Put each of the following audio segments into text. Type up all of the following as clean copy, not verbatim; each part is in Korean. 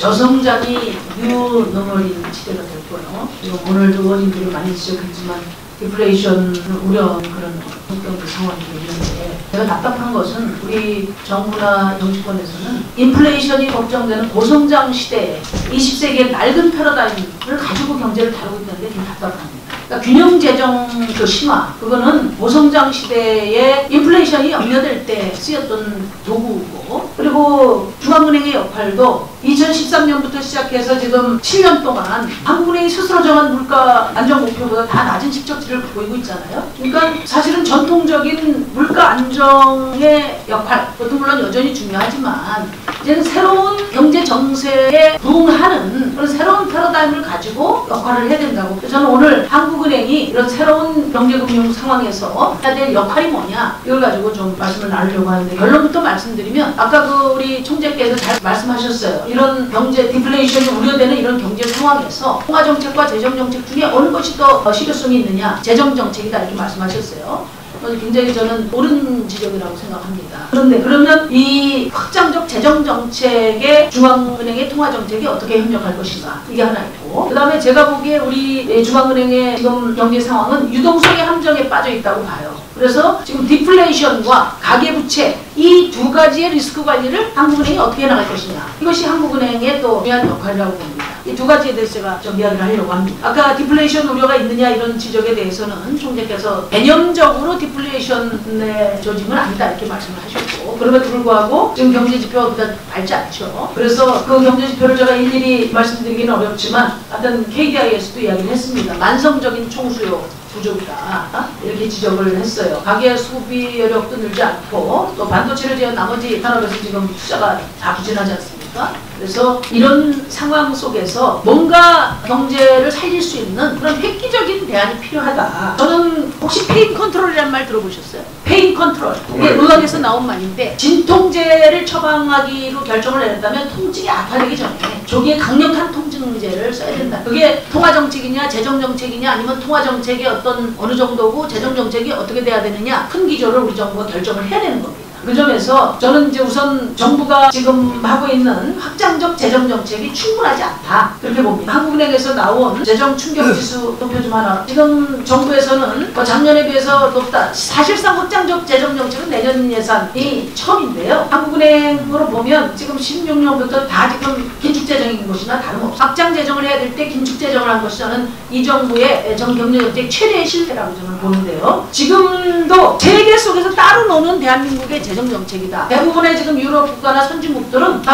저성장이 뉴노멀인 시대가 될 거예요. 지금 오늘도 의원님들이 많이 지적했지만 디플레이션 우려 그런 경제 상황이 있는데 제가 답답한 것은 우리 정부나 정치권에서는 인플레이션이 걱정되는 고성장 시대에 20세기의 낡은 패러다임을 가지고 경제를 다루고 있는데 좀 답답합니다. 그러니까 균형 재정 그 심화 그거는 고성장 시대에 인플레이션이 염려될 때 쓰였던 도구고 그리고 중앙은행의 역할도 2013년부터 시작해서 지금 7년 동안 한국은행이 스스로 정한 물가 안정 목표보다 다 낮은 실적치를 보이고 있잖아요. 그러니까 사실은 전통적인 물가 안정의 역할 그것도 물론 여전히 중요하지만 이제는 새로운 경제 정세에 부응하는 그런 새로운 패러다임을 가지고 역할을 해야 된다고. 저는 오늘 한국은행이 이런 새로운 경제금융 상황에서 해야 될 역할이 뭐냐 이걸 가지고 좀 말씀을 나누려고 하는데 결론부터 말씀드리면 아까 그 우리 총재께서 잘 말씀하셨어요. 이런 경제 디플레이션이 우려되는 이런 경제 상황에서 통화정책과 재정정책 중에 어느 것이 더 실효성이 있느냐 재정정책이다 이렇게 말씀하셨어요. 굉장히 저는 옳은 지적이라고 생각합니다. 그런데 그러면 이 확장적 재정정책에 중앙은행의 통화정책이 어떻게 협력할 것인가 이게 하나 있고 그 다음에 제가 보기에 우리 중앙은행의 지금 경제 상황은 유동성의 함정에 빠져 있다고 봐요. 그래서 지금 디플레이션과 가계부채 이 두 가지의 리스크 관리를 한국은행이 어떻게 나갈 것이냐 이것이 한국은행의 또 중요한 역할이라고 봅니다. 이 두 가지에 대해서 제가 좀 이야기를 하려고 합니다. 아까 디플레이션 우려가 있느냐 이런 지적에 대해서는 총재께서 개념적으로 디플레이션의 조짐은 아니다 이렇게 말씀을 하셨고 그럼에도 불구하고 지금 경제지표가 그다지 밝지 않죠. 그래서 그 경제지표를 제가 일일이 말씀드리기는 어렵지만 하여튼 KDI에서도 이야기를 했습니다. 만성적인 총수요 부족이다 이렇게 지적을 했어요. 가계 소비 여력도 늘지 않고 또 반도체를 제한 나머지 산업에서 지금 투자가 다 부진하지 않습니까? 그래서 이런 상황 속에서 뭔가 경제를 살릴 수 있는 그런 획기적인 대안이 필요하다. 저는 혹시 페인 컨트롤이라는 말 들어보셨어요? 페인 컨트롤. 이게 의학에서 나온 말인데 진통제를 처방하기로 결정을 내렸다면 통증이 악화되기 전에 조기에 강력한 통증제를 써야 된다. 그게 통화정책이냐 재정정책이냐 아니면 통화정책이 어떤 어느 정도고 재정정책이 어떻게 돼야 되느냐 큰 기조를 우리 정부가 결정을 해야 되는 겁니다. 그 점에서 저는 이제 우선 정부가 지금 하고 있는 확장적 재정 정책이 충분하지 않다 그렇게 봅니다. 한국은행에서 나온 재정 충격 지수 도표 좀 하나. 지금 정부에서는 작년에 비해서 높다. 사실상 확장적 재정 정책은 내년 예산이 처음인데요. 한국은행으로 보면 지금 16년부터 다 지금 긴축 재정인 것이나 다름없어. 확장 재정을 해야 될 때 긴축 재정을 한 것이 저는 이 정부의 정경제 정책 최대의 실패라고 저는 보는데요. 지금도 세계 속에서 따로 노는 대한민국의 재정정책이다. 대부분의 지금 유럽 국가나 선진국들은 다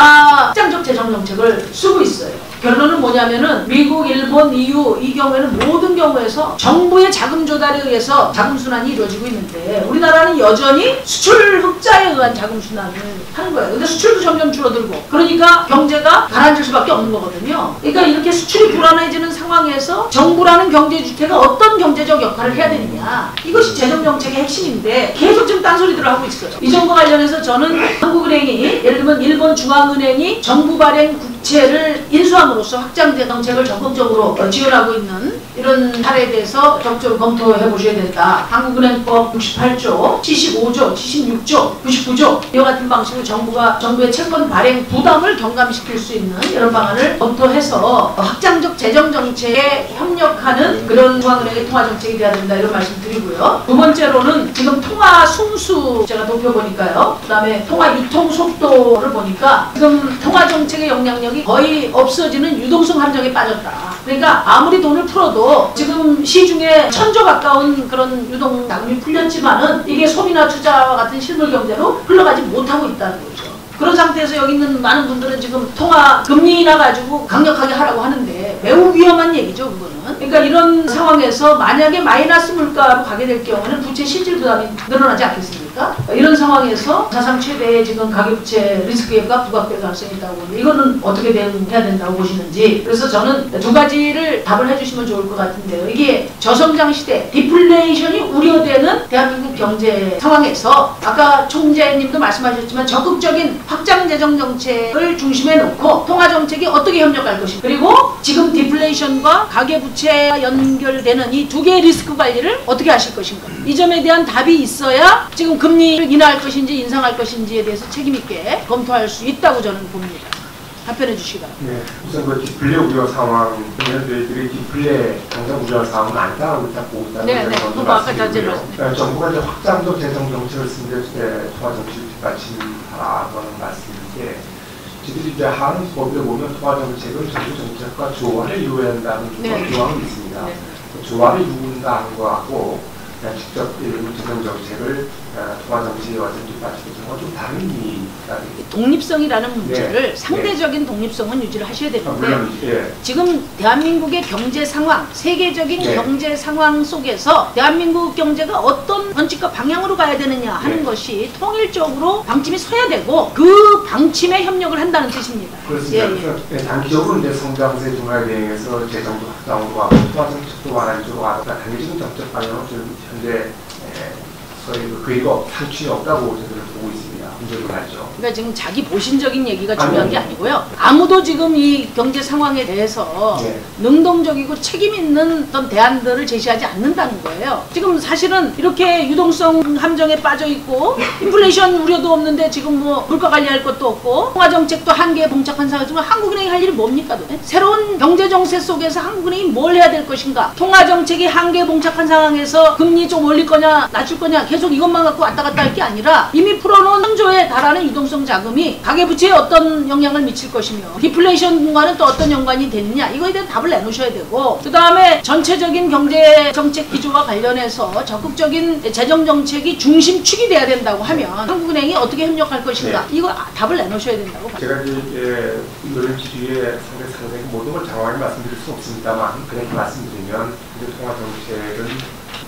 확장적 재정정책을 쓰고 있어요. 결론은 뭐냐면은 미국, 일본, EU 이 경우에는 모든 경우에서 정부의 자금 조달에 의해서 자금 순환이 이루어지고 있는데 우리나라는 여전히 수출 흑자에 의한 자금 순환을 하는 거예요. 근데 수출도 점점 줄어들고 그러니까 경제가 가라앉을 수밖에 없는 거거든요. 그러니까 이렇게 수출이 불안해지는 상황에서 정부라는 경제 주체가 어떤 경제적 역할을 해야 되느냐 이것이 재정정책의 핵심인데 계속 지금 딴소리들을 하고 있어요. 이 정부 관련해서 저는 한국은행이 예를 들면 일본 중앙은행이 정부 발행 국채를 인수함으로써 확장재 정책을 적극적으로 지원하고 있는 이런 사례에 대해서 적극적으로 검토해 보셔야 된다. 한국은행법 68조, 75조, 76조, 99조 이와 같은 방식으로 정부의 채권 발행 부담을 경감시킬 수 있는 이런 방안을 검토해서 확장적 재정 정책에 협력하는 그런 중앙은행의 통화 정책이 돼야 된다 이런 말씀 드리고요. 두 번째로는 지금 통화 순수 제가 도표 보니까요. 그 다음에 통화 유통 속도를 보니까 지금 통화 정책의 영향력이 거의 없어지는 유동성 함정에 빠졌다. 그러니까 아무리 돈을 풀어도 지금 시중에 1000조 가까운 그런 유동 자금이 풀렸지만은 이게 소비나 투자와 같은 실물 경제로 흘러가지 못하고 있다는 거죠. 그런 상태에서 여기 있는 많은 분들은 지금 통화 금리 인하 가지고 강력하게 하라고 하는데 매우 위험한 얘기죠, 그거는. 그러니까 이런 상황에서 만약에 마이너스 물가로 가게 될 경우는 부채 실질 부담이 늘어나지 않겠습니까? 이런 상황에서 사상 최대의 지금 가계부채 리스크가 부각될 가능성이 있다고 보는데 이거는 어떻게 대응해야 된다고 보시는지. 그래서 저는 두 가지를 답을 해주시면 좋을 것 같은데요. 이게 저성장 시대, 디플레이션이 우려되는 대한민국 경제 상황에서 아까 총재님도 말씀하셨지만 적극적인 확장 재정 정책을 중심에 놓고 통화 정책이 어떻게 협력할 것인가 그리고 지금 디플레이션과 가계부채와 연결되는 이 두 개의 리스크 관리를 어떻게 하실 것인가 이 점에 대한 답이 있어야 지금 금리를 인하할 것인지 인상할 것인지에 대해서 책임있게 검토할 수 있다고 저는 봅니다. 답변해 주시기 바랍니다. 네, 우선 그 디플레 우려 상황, 저희들이 디플레 당장 우려 상황은 안 따르고 있다고 보고 있다는 네, 먼저 말씀드리고요. 정부가 이제 확장적 재정 정책을 쓰는데 통화 정책을 뒷받침하라는 말씀인데, 저희들이 이제 하는 법에 보면 통화 정책은 정부 정책과 조화를 이루어야 한다는 조항이 있습니다. 네. 조화를 이룬다는 거하고 그냥 직접 재정 정책을 통화 정책에 와서 뒷받침하는 건 좀 다른 의미가 독립성이라는 문제를 상대적인 독립성은 유지를 하셔야 되는데 물론, 지금 대한민국의 경제 상황, 세계적인 경제 상황 속에서 대한민국 경제가 어떤 원칙과 방향으로 가야 되느냐 하는 것이 통일적으로 방침이 서야 되고 그 방침에 협력을 한다는 뜻입니다. 그렇습니다. 단기적으로 이제 성장세 중화에 대해서 재정도 확장으로 가고 통화 정책도 완화한 쪽으로 가고 단기적인 정책 방향은 지금 현재 저희 그 이거 상충이 없다고 저희들은 보고 있습니다. 문제도 많죠. 그러니까 지금 자기 보신적인 얘기가 중요한 게 아니고요. 아무도 지금 이 경제 상황에 대해서 능동적이고 책임 있는 어떤 대안들을 제시하지 않는다는 거예요. 지금 사실은 이렇게 유동성 함정에 빠져 있고 인플레이션 우려도 없는데 지금 뭐 물가 관리할 것도 없고 통화 정책도 한계에 봉착한 상황에서 한국은행이 할 일이 뭡니까? 새로운 경제 정세 속에서 한국은행이 뭘 해야 될 것인가? 통화 정책이 한계에 봉착한 상황에서 금리 좀 올릴 거냐 낮출 거냐 계속 이것만 갖고 왔다 갔다 할 게 아니라 이미 풀어놓은 3조에 달하는 유동성 자금이 가계부채에 어떤 영향을 미칠 것이며 디플레이션과는 또 어떤 연관이 되느냐 이거에 대한 답을 내놓으셔야 되고 그 다음에 전체적인 경제 정책 기조와 관련해서 적극적인 재정 정책이 중심축이 돼야 된다고 하면 한국은행이 어떻게 협력할 것인가 이거 답을 내놓으셔야 된다고 봐요. 제가 이제 이런 기류에 상당히 모든 걸 장황하게 말씀드릴 수 없습니다만 그냥 말씀드리면 통화 정책은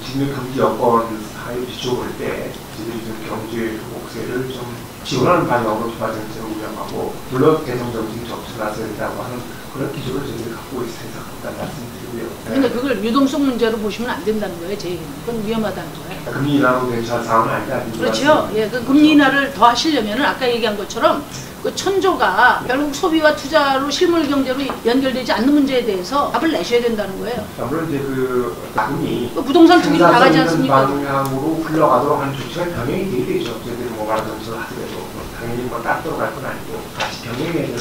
지금 경기 여건 사회 비추어 볼 때 저희들이 좀 경제 복세를 좀 지원하는 방향으로 통화 정책을 운영하고 물론 재정 정책이 적극 나서야 된다고 하는 그런 기조를 저희들이 갖고 있어서 일단 말씀드리고요. 그러니까 그걸 유동성 문제로 보시면 안 된다는 거예요, 제 얘기는. 그건 위험하다는 거예요. 금리 인하로 괜찮은 상황은 아니다. 그렇죠. 예, 그 금리 인하를 더 하시려면은 아까 얘기한 것처럼 그 천조가 결국 소비와 투자로 실물 경제로 연결되지 않는 문제에 대해서 답을 내셔야 된다는 거예요. 물론 이제 그 자금이 그 부동산 투기로 나가지 않습니까? 방향으로 흘러가도록 하는 조치가 병행이 돼야 되죠. 저희들이 뭐 말하자면 하더라도 당연히 뭐 딱 들어갈 건 아니고 같이 병행해야 되는